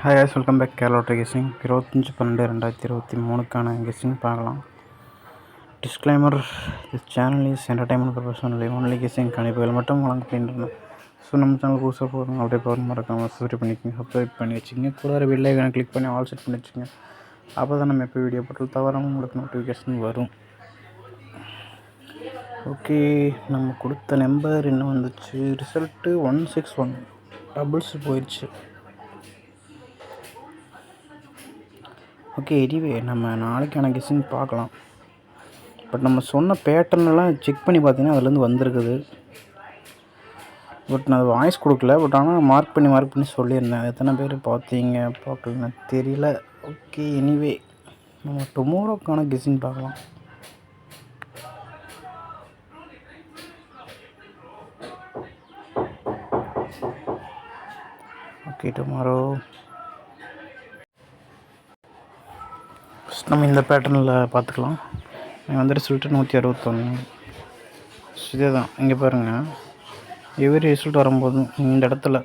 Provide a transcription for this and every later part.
Hi guys, welcome back Kerala lottery guessing 25/12/2023க்கான guessing பார்க்கலாம். Disclaimer: this channel is entertainment purpose only guessing கணிப்புகள் மட்டும் வழங்கப்படுகின்றன. ஸோ நம்ம சேனல் புதுசாக போகிறோம் அப்படியே போகிற மறக்காமல் சப்ஸ்கிரைப் பண்ணி வச்சுங்க. கூட ஒரு பெல் ஐகானை கிளிக் பண்ணி ஆல் செட் பண்ணி வச்சுங்க. அப்போ தான் நம்ம எப்போ வீடியோ போட்டாலும் தவறாமல் உங்களுக்கு நோட்டிஃபிகேஷன் வரும். ஓகே, நம்ம கொடுத்த நம்பர் என்ன வந்துச்சு? ரிசல்ட்டு 161 டபுள்ஸ் போயிடுச்சு. ஓகே, எனிவே நம்ம நாளைக்கான கெஸ்ஸிங் பார்க்கலாம். பட் நம்ம சொன்ன பேட்டர்னெல்லாம் செக் பண்ணி பார்த்தீங்கன்னா அதுலேருந்து வந்திருக்குது. பட் நான் வாய்ஸ் கொடுக்கல, பட் ஆனால் மார்க் பண்ணி சொல்லியிருந்தேன். எத்தனை பேர் பார்த்தீங்க பார்க்கலன்னு தெரியல. ஓகே, எனிவே நம்ம டுமாரோக்கான கெஸ்ஸிங் பார்க்கலாம். ஓகே, டுமாரோ நம்ம இந்த பேட்டர்னில் பார்த்துக்கலாம். வந்து ரிசல்ட்டு 161. இதே தான். இங்கே பாருங்கள், எவ்ரி ரிசல்ட் வரும்போதும் இந்த இடத்துல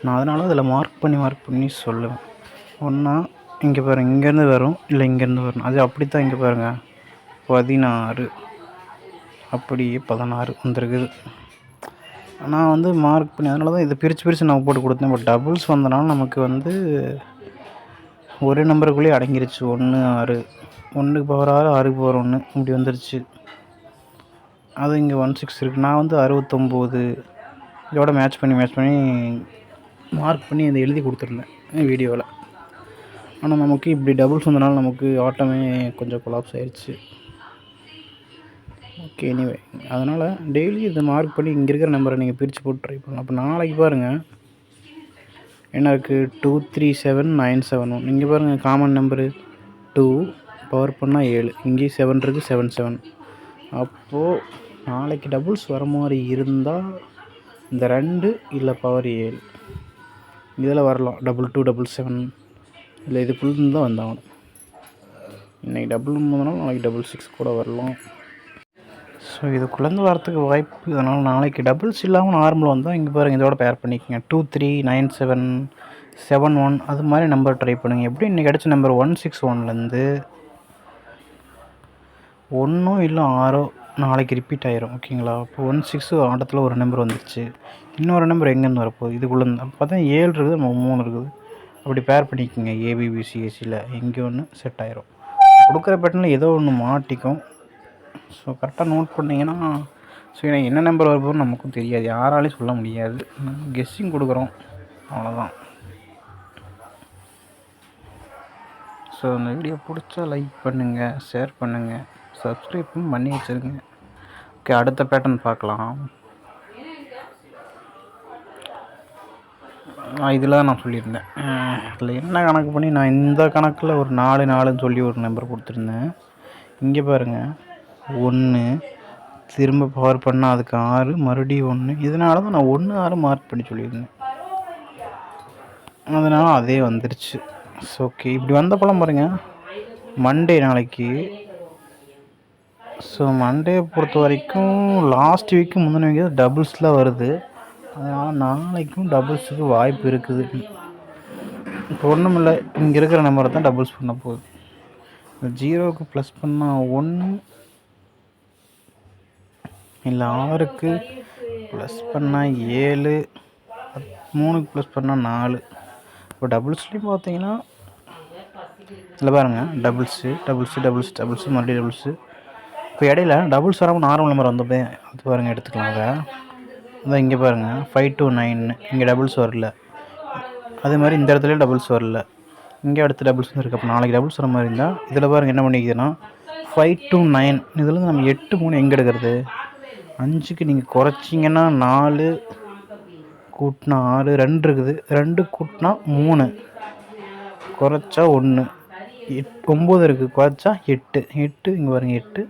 நான் அதனால் அதில் மார்க் பண்ணி சொல்லுவேன். ஒன்றா இங்கே பாருங்கள், இங்கேருந்து வரும், இல்லை இங்கேருந்து வரும். அது அப்படி தான். இங்கே பாருங்கள், 16 அப்படியே 16 வந்துருக்குது. நான் வந்து மார்க் பண்ணி அதனால தான் இதை பிரித்து நான் போட்டு கொடுத்தேன். பட் டபுள்ஸ் வந்தனால நமக்கு வந்து ஒரே நம்பருக்குள்ளேயே அடங்கிருச்சு. 1 6 1க்கு பவர் 6 6க்கு பவர் 1 இப்படி வந்துருச்சு. அது இங்கே 16 இருக்குது. நான் வந்து 69 இதோட மேட்ச் பண்ணி மார்க் பண்ணி இதை எழுதி கொடுத்துருந்தேன் வீடியோவில். ஆனால் நமக்கு இப்படி டபுள்ஸ் வந்தனால நமக்கு ஆட்டமே கொஞ்சம் கொலாப்ஸ் ஆயிடுச்சு. ஓகே, எனிவே அதனால் டெய்லி இதை மார்க் பண்ணி இங்கே இருக்கிற நம்பரை நீங்கள் பிரித்து போட்டு ட்ரை பண்ணலாம். அப்போ நாளைக்கு பாருங்கள் என்ன இருக்குது, 23797. இங்கே பாருங்கள், காமன் நம்பரு 2 பவர் பண்ணால் 7, இங்கேயும் 7 இருக்குது, 77. அப்போது நாளைக்கு டபுள்ஸ் வர மாதிரி இருந்தால் இந்த 2 இல்லை பவர் 7 இதில் வரலாம். 22 77 இல்லை இதுக்குள்ளே தான் வந்தாகணும். இன்றைக்கி டபுள் வந்தனால நாளைக்கு 66 கூட வரலாம். ஸோ இதுக்குள்ளேருந்து வரத்துக்கு வாய்ப்பு. அதனால் நாளைக்கு டபுள்ஸ் இல்லாமல் நார்மல் வந்தால் இங்கே பாருங்கள் இதோட பேர் பண்ணிக்கோங்க. 2397 71 அது மாதிரி நம்பர் ட்ரை பண்ணுங்கள். எப்படி இன்றைக்கி கிடச்ச நம்பர் 161லேருந்து 1 இல்லை 6 நாளைக்கு ரிப்பீட் ஆயிரும். ஓகேங்களா? இப்போ 16 ஆட்டத்தில் ஒரு நம்பர் வந்துருச்சு. இன்னொரு நம்பர் எங்கேருந்து வரப்போகுது? இதுக்குள்ளேருந்து அப்போ பார்த்தா 7 இருக்குது, 3 இருக்குது. அப்படி பேர் பண்ணிக்கோங்க. ஏபிபிசிஎஸ்சியில் எங்கே ஒன்று செட் ஆயிரும். கொடுக்குற பேட்டர்னில் ஏதோ ஒன்று மாட்டிக்கும். ஸோ கரெக்டாக நோட் பண்ணிங்கன்னா, ஸோ எனக்கு என்ன நம்பர் வரப்போன்னு நமக்கும் தெரியாது, யாராலையும் சொல்ல முடியாது. கெஸ்ஸிங் கொடுக்குறோம், அவ்வளோதான். ஸோ இந்த வீடியோ பிடிச்சா லைக் பண்ணுங்கள், ஷேர் பண்ணுங்கள், சப்ஸ்கிரைப்பும் பண்ணி வச்சுருங்க. ஓகே, அடுத்த பேட்டர்ன் பார்க்கலாம். இதில் தான் நான் சொல்லியிருந்தேன். இதில் என்ன கணக்கு பண்ணி நான் இந்த கணக்கில் ஒரு 4 சொல்லி ஒரு நம்பர் கொடுத்துருந்தேன். இங்கே பாருங்கள், 1 திரும்ப பவர் பண்ணால் அதுக்கு 6 மறுபடியும் 1. இதனால தான் நான் 1 6 மார்க் பண்ணி சொல்லியிருந்தேன். அதனால் அதே வந்துருச்சு. ஸோ ஓகே, இப்படி வந்த பழம் பாருங்கள். மண்டே நாளைக்கு. ஸோ மண்டே பொறுத்த வரைக்கும் லாஸ்ட் வீக்கு முந்தின வீக்கு டபுள்ஸில் வருது. அதனால் நாளைக்கும் டபுள்ஸுக்கு வாய்ப்பு இருக்குது. இப்போ ஒன்றும் இல்லை, இங்கே இருக்கிற நம்பரை தான் டபுள்ஸ் பண்ண போகுது. 0க்கு ப்ளஸ் பண்ணால் 1 இல்லை 6க்கு ப்ளஸ் பண்ணால் 7, 3க்கு ப்ளஸ் பண்ணால் 4. இப்போ டபுள்ஸ்லேயும் பார்த்தீங்கன்னா இதில் பாருங்கள், டபுள்ஸு மறுபடியும் டபுள்ஸு. இப்போ இடையில டபுள்ஸ் வராமல் நார்மல் நம்பர் வந்தப்போ அது பாருங்கள், எடுத்துக்கலாம். அதை அதான் இங்கே பாருங்கள், 529 இங்கே டபுள்ஸ் வரல. அதே மாதிரி இந்த இடத்துலையும் டபுள்ஸ் வரல. இங்கே அடுத்த டபுள்ஸ் இருக்குது. அப்போ நாளைக்கு டபுள்ஸ் வர மாதிரி இருந்தால் இதில் பாருங்கள் என்ன பண்ணிக்குதுன்னா 529 இதில் நம்ம 8 3 எங்கே எடுக்கிறது? 5க்கு நீங்கள் குறைச்சிங்கன்னா 4 கூட்டினா 6 2 இருக்குது. 2 கூட்டினா 3 குறைச்சா 1 9 இருக்குது. குறைச்சா 8 இங்கே பாருங்கள் 8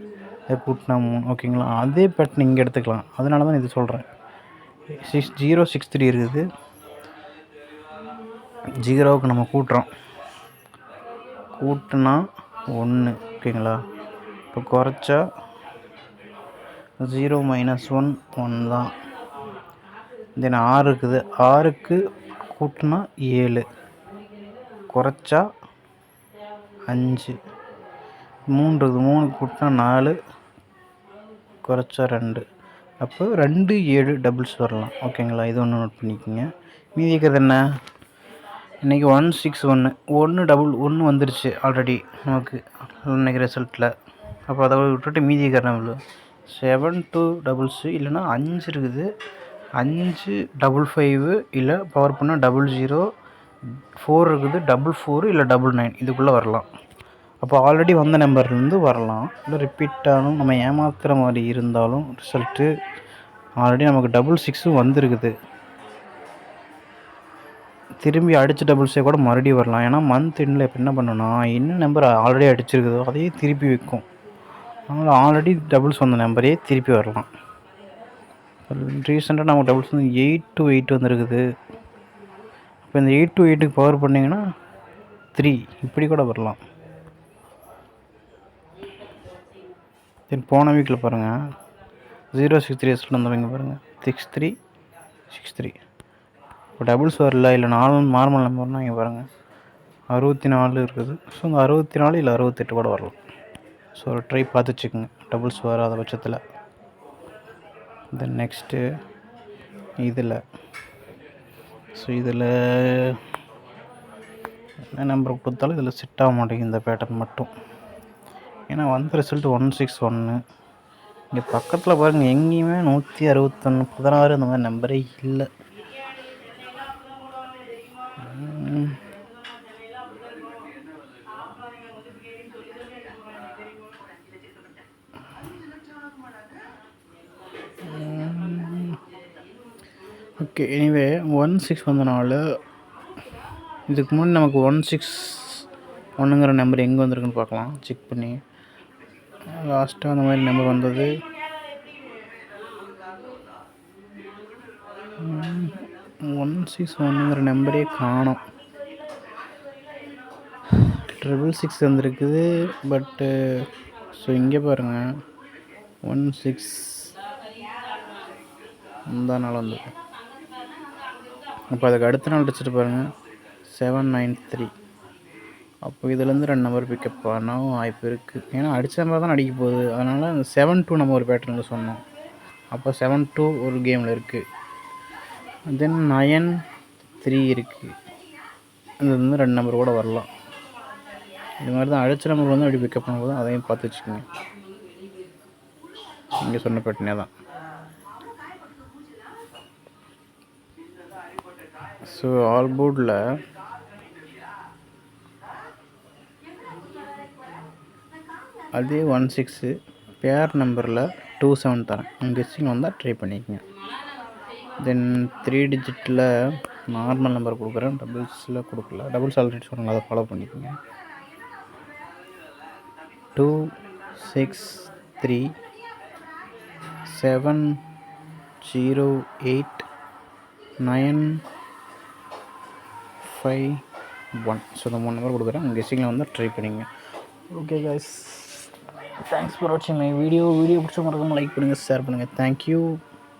அதை கூட்டினா 3. ஓகேங்களா? அதே பேட்டர்ன் இங்கே எடுத்துக்கலாம். அதனால தான் இது சொல்கிறேன். 6063 இருக்குது. 0க்கு நம்ம கூட்டுறோம், கூட்டினா 1. ஓகேங்களா? இப்போ குறைச்சா 0 - 1 1 தான். தென் 6 இருக்குது. 6க்கு கூட்டினா 7, குறைச்சா 5, 3 3 கூட்டினா 4, குறைச்சா 2. அப்போ 2 7 டபுள்ஸ் வரலாம். ஓகேங்களா? இது ஒன்று நோட் பண்ணிக்கோங்க. மீதி இருக்கிறது என்ன? இன்றைக்கி 161 டபுள் 1 வந்துருச்சு ஆல்ரெடி நமக்கு இன்றைக்கி ரிசல்ட்டில். அப்போ அதை விட்டுட்டு மீதி இருக்கிற நம்பர் 7 2 டபுள்ஸு இல்லைனா 5 இருக்குது. 5 5 இல்லை பவர் பண்ணால் 00, 4 இருக்குது, 4 இல்லை 99 இதுக்குள்ளே வரலாம். அப்போ ஆல்ரெடி வந்த நம்பர்லேருந்து வரலாம். இல்லை ரிப்பீட் ஆனும் நம்ம ஏமாத்துகிற மாதிரி இருந்தாலும் ரிசல்ட்டு ஆல்ரெடி நமக்கு 66 வந்துருக்குது. திரும்பி அடித்த டபுள்ஸே கூட மறுபடியும் வரலாம். ஏன்னா மந்த் எண்டில் இப்போ என்ன பண்ணோன்னா என்ன நம்பர் ஆல்ரெடி அடிச்சிருக்குதோ அதையே திருப்பி வைக்கும். அதனால் ஆல்ரெடி டபுள்ஸ் வந்த நம்பரே திருப்பி வரலாம். ரீசெண்டாக நமக்கு டபுள்ஸ் வந்து 8 to 8 வந்துருக்குது. இப்போ இந்த 8 to 8க்கு பவர் பண்ணிங்கன்னா 3 இப்படி கூட வரலாம். தென் போன வீக்கில் பாருங்கள் 063 ரிசல்ட் வந்தவங்க பாருங்கள் 6363. இப்போ டபுள்ஸ் வரல இல்லை நார்மல் நம்பர்னா இங்கே பாருங்கள் 64 இருக்குது. ஸோ இந்த 64 இல்லை 68 கூட வரலாம். ஸோ ஒரு ட்ரை பார்த்து வச்சுக்கோங்க டபுள்ஸ் வராத பட்சத்தில். தென் நெக்ஸ்ட்டு இதில் என்ன நம்பர் கொடுத்தாலும் இதில் செட் ஆக மாட்டேங்குது இந்த பேட்டர்ன் மட்டும். ஏன்னா வந்த ரிசல்ட் 161. இங்கே பக்கத்தில் பாருங்கள் எங்கேயுமே 161 16 அந்த மாதிரி நம்பரே இல்லை. ஓகே எனிவே 16 வந்தனால இதுக்கு முன்னாடி நமக்கு 161ங்கிற நம்பர் எங்கே வந்திருக்குன்னு பார்க்கலாம் செக் பண்ணி. லாஸ்ட்டாக அந்த மாதிரி நம்பர் வந்தது 161ங்கிற நம்பரே காணோம். 666 வந்துருக்குது. பட்டு ஸோ இங்கே பாருங்கள் 16 இந்த நாள் வந்துருக்கு. அப்போ அதுக்கு அடுத்த நாள் அடிச்சுட்டு பாருங்கள் 793. அப்போ இதுலேருந்து 2 நம்பர் பிக்கப் பண்ணவும் வாய்ப்பு இருக்குது. ஏன்னா அடித்த நம்பர் தான் அடிக்க போகுது. அதனால் அந்த 7-2 நம்ம ஒரு பேட்டர்னில் சொன்னோம். அப்போ 7-2 ஒரு கேமில் இருக்குது. தென் 9-3 இருக்குது. இதுலேருந்து 2 நம்பர் கூட வரலாம். இது மாதிரி தான் அடித்த நம்பர் வந்து அப்படி பிக்கப் பண்ணும்போது அதையும் பார்த்து வச்சுக்கோங்க. இங்கே சொன்ன பேட்டர்னே தான். ஸோ ஆல் போர்டில் அதே 16 பேர் நம்பரில் 27 தரேன். கெஸ்ஸிங் வந்தால் ட்ரை பண்ணிக்கோங்க. தென் 3 டிஜிட்டில் நார்மல் நம்பர் கொடுக்குறேன், டபுள்ஸில் கொடுக்கல. டபுள்ஸ் ஆல்ரெடி சொன்னாங்க, அதை ஃபாலோ பண்ணிக்கோங்க. 2 6 3 7 0 8 9 5 1. ஸோ இந்த 3 நம்பர் கொடுக்குறேன். கெஸ்ஸிங்கில் வந்தால் ட்ரை பண்ணிங்க. ஓகே கைஸ், தேங்க்ஸ் ஃபார் வாட்சிங் மை வீடியோ பிடிச்ச மறக்காம லைக் பண்ணுங்கள், ஷேர் பண்ணுங்கள். தேங்க்யூ.